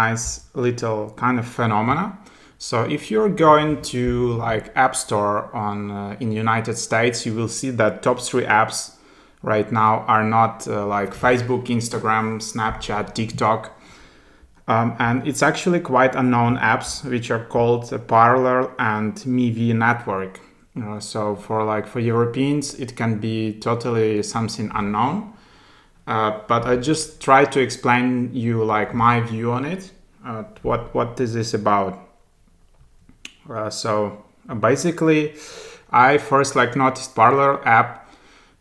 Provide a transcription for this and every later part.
nice little kind of phenomena. So if you're going to like App Store on in United States, you will see that top 3 apps right now are not like Facebook, Instagram, Snapchat, TikTok. And it's actually quite unknown apps which are called Parler and MeWe network. So for Europeans, it can be totally something unknown. But I just try to explain you like my view on it. What is this about? Basically, I first like noticed Parler app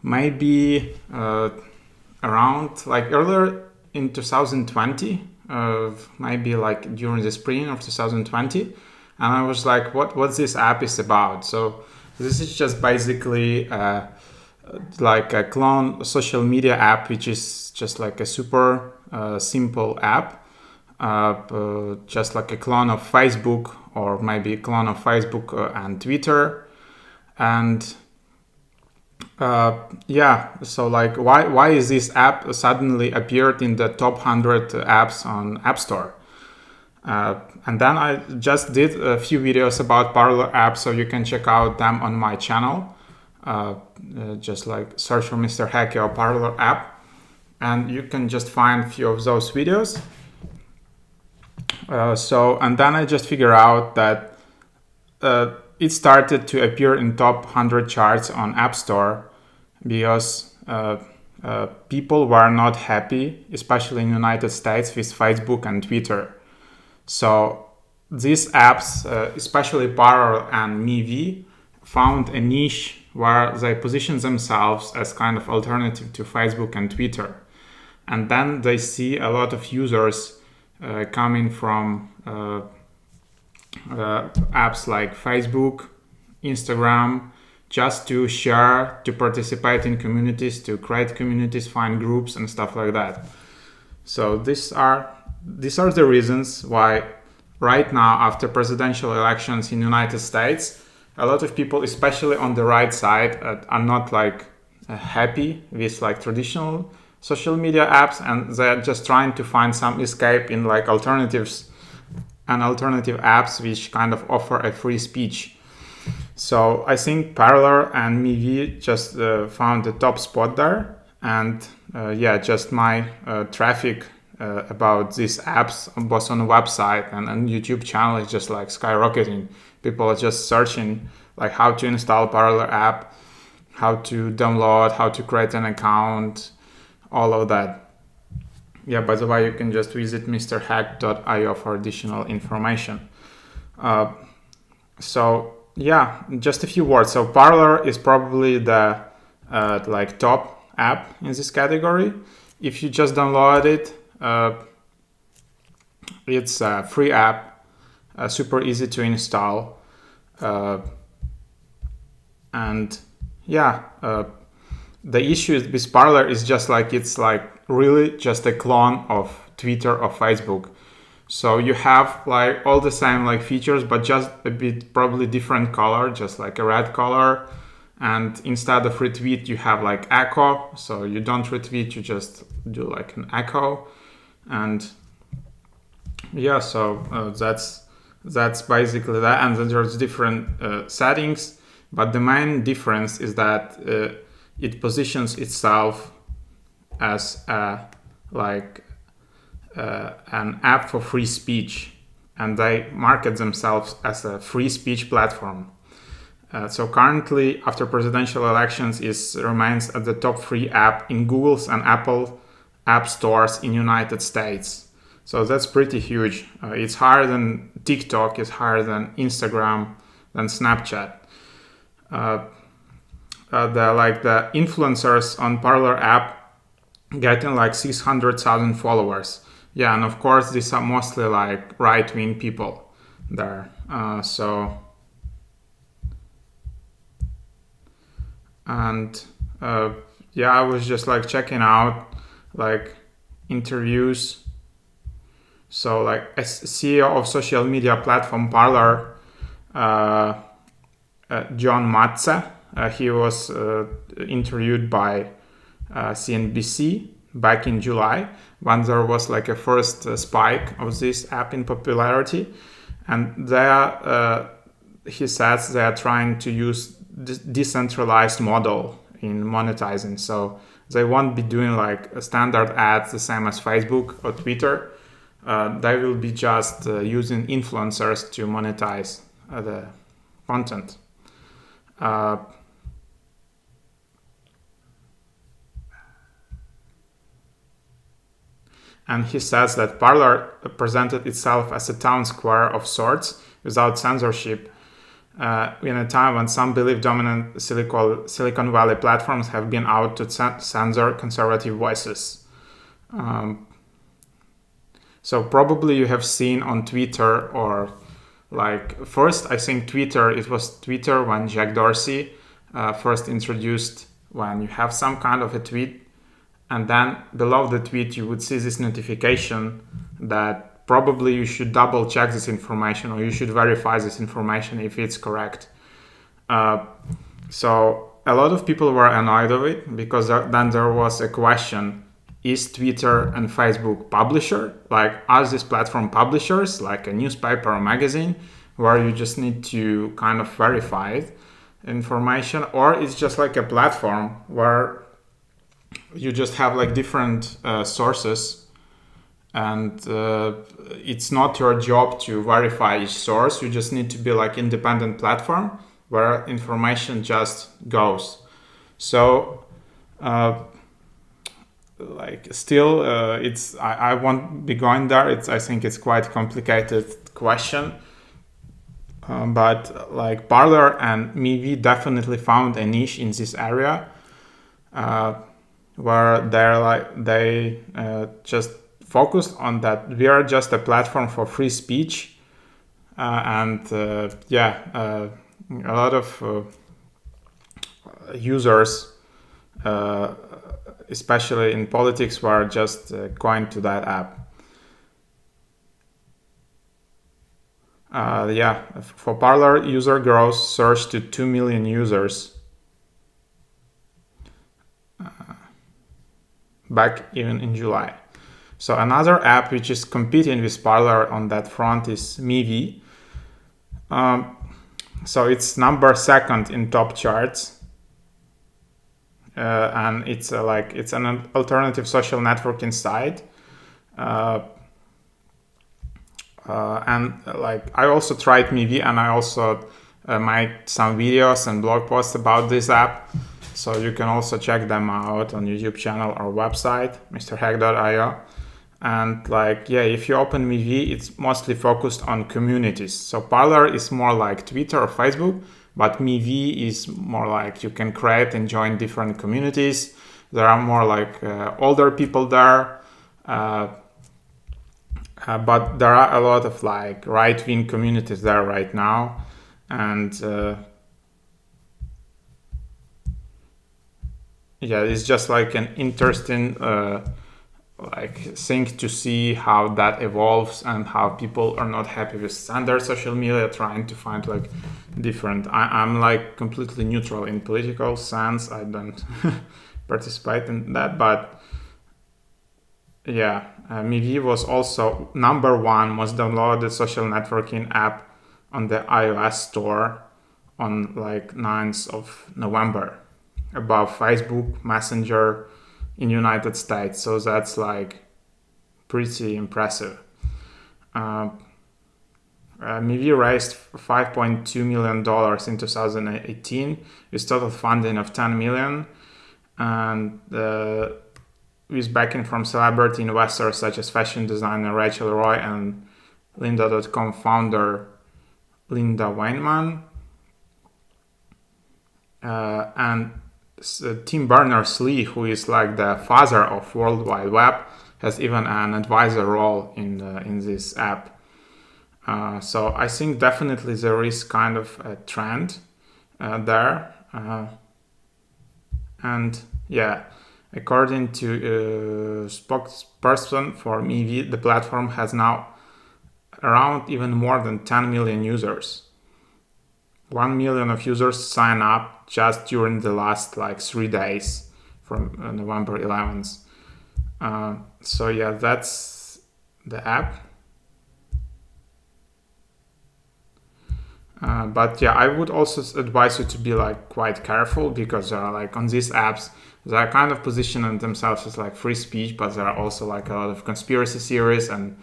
maybe around like earlier in 2020, maybe like during the spring of 2020, and I was like, what this app is about? So this is just basically like a clone social media app, which is just like a super simple app, just like a clone of Facebook, or maybe a clone of Facebook and Twitter. And so like why is this app suddenly appeared in the top 100 apps on App Store? And then I just did a few videos about Parler app, so you can check out them on my channel. Just like search for Mr. Hacky or Parler app, and you can just find a few of those videos. And then I just figure out that it started to appear in top 100 charts on App Store because people were not happy, especially in the United States, with Facebook and Twitter. So these apps, especially Parler and MeWe, found a niche where they position themselves as kind of alternative to Facebook and Twitter. And then they see a lot of users coming from apps like Facebook, Instagram, just to share, to participate in communities, to create communities, find groups and stuff like that. So these are the reasons why right now, after presidential elections in the United States, a lot of people, especially on the right side, are not like happy with like traditional social media apps, and they're just trying to find some escape in like alternatives and alternative apps which kind of offer a free speech. So I think Parler and MeWe just found the top spot there, and just my traffic about these apps, both on the website and on YouTube channel, is just like skyrocketing. People are just searching like how to install Parler app, how to download, how to create an account, all of that. Yeah, by the way, you can just visit mrhack.io for additional information. Just a few words. So Parler is probably the like top app in this category. If you just download it, it's a free app, super easy to install, the issue with Parler is just like it's like really just a clone of Twitter or Facebook. So you have like all the same like features, but just a bit probably different color, just like a red color. And instead of retweet, you have like echo. So you don't retweet, you just do like an echo. And that's basically that. And then there's different settings, but the main difference is that it positions itself as an app for free speech, and they market themselves as a free speech platform. So currently, after presidential elections, it remains at the top free app in Google's and Apple app stores in United States. So that's pretty huge. It's higher than TikTok, it's higher than Instagram, than Snapchat. The influencers on Parler app getting like 600,000 followers. Yeah, and of course these are mostly like right-wing people there. I was just like checking out like interviews. So like a CEO of social media platform Parler, John Matze, he was interviewed by CNBC, back in July, when there was like a first spike of this app in popularity. And he says they are trying to use decentralized model in monetizing. So they won't be doing like a standard ads the same as Facebook or Twitter. They will be just using influencers to monetize the content. And he says that Parler presented itself as a town square of sorts without censorship in a time when some believe dominant Silicon Valley platforms have been out to censor conservative voices. So probably you have seen on Twitter, or like first I think Twitter, it was Twitter when Jack Dorsey first introduced, when you have some kind of a tweet, and then below the tweet you would see this notification that probably you should double check this information, or you should verify this information if it's correct. So a lot of people were annoyed of it, because then there was a question: is Twitter and Facebook publisher? Like, are these platform publishers, like a newspaper or magazine, where you just need to kind of verify information, or it's just like a platform where you just have like different sources, and it's not your job to verify each source. You just need to be like independent platform where information just goes. So like still it's I won't be going there. I think it's quite complicated question. But like Parler and MeWe definitely found a niche in this area, where they just focused on that we are just a platform for free speech, and a lot of users, especially in politics, were just going to that app. For Parler, user growth surged to 2 million users back even in July. So another app which is competing with Parler on that front is MeWe. So it's number 2nd in top charts, and it's an alternative social networking site. And like I also tried MeWe, and I also made some videos and blog posts about this app. So you can also check them out on YouTube channel or website, mrhack.io. And if you open MeWe, it's mostly focused on communities. So Parler is more like Twitter or Facebook, but MeWe is more like you can create and join different communities. There are more like older people there, but there are a lot of like right-wing communities there right now, and it's just like an interesting thing to see how that evolves, and how people are not happy with standard social media, trying to find like different. I'm like completely neutral in political sense. I don't participate in that, but MeWe was also number 1 most downloaded social networking app on the iOS store on like 9th of November, above Facebook Messenger in United States. So that's like pretty impressive. MeWe raised $5.2 million in 2018 with total funding of $10 million, and with backing from celebrity investors such as fashion designer Rachel Roy and Lynda.com founder Linda Weinman. And Tim Berners-Lee, who is like the father of World Wide Web, has even an advisor role in this app. So I think definitely there is kind of a trend there. According to a spokesperson for MeWe, the platform has now around even more than 10 million users. 1 million of users sign up just during the last 3 days from November 11th. So yeah, that's the app. But yeah, I would also advise you to be like quite careful, because like on these apps, they're kind of positioning themselves as like free speech, but there are also like a lot of conspiracy theories, and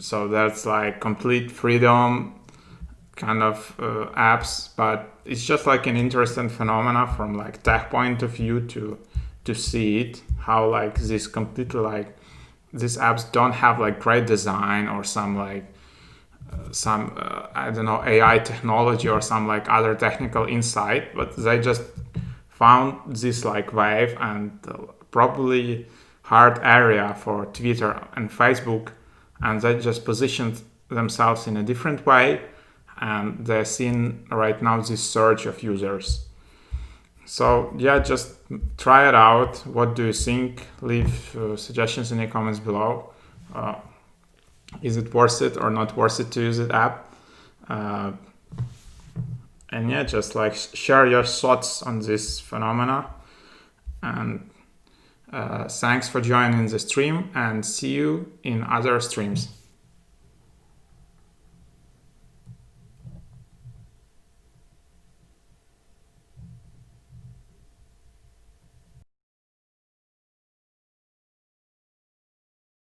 so that's like complete freedom kind of apps. But it's just like an interesting phenomena from like tech point of view to see it, how like this completely like these apps don't have like great design or some like some I don't know, AI technology or some like other technical insight, but they just found this like wave and probably hard area for Twitter and Facebook, and they just positioned themselves in a different way, and they're seeing right now this surge of users. So yeah, just try it out. What do you think? Leave suggestions in the comments below. Uh, is it worth it or not worth it to use the app? Uh, and yeah, just like share your thoughts on this phenomena. And thanks for joining the stream, and see you in other streams.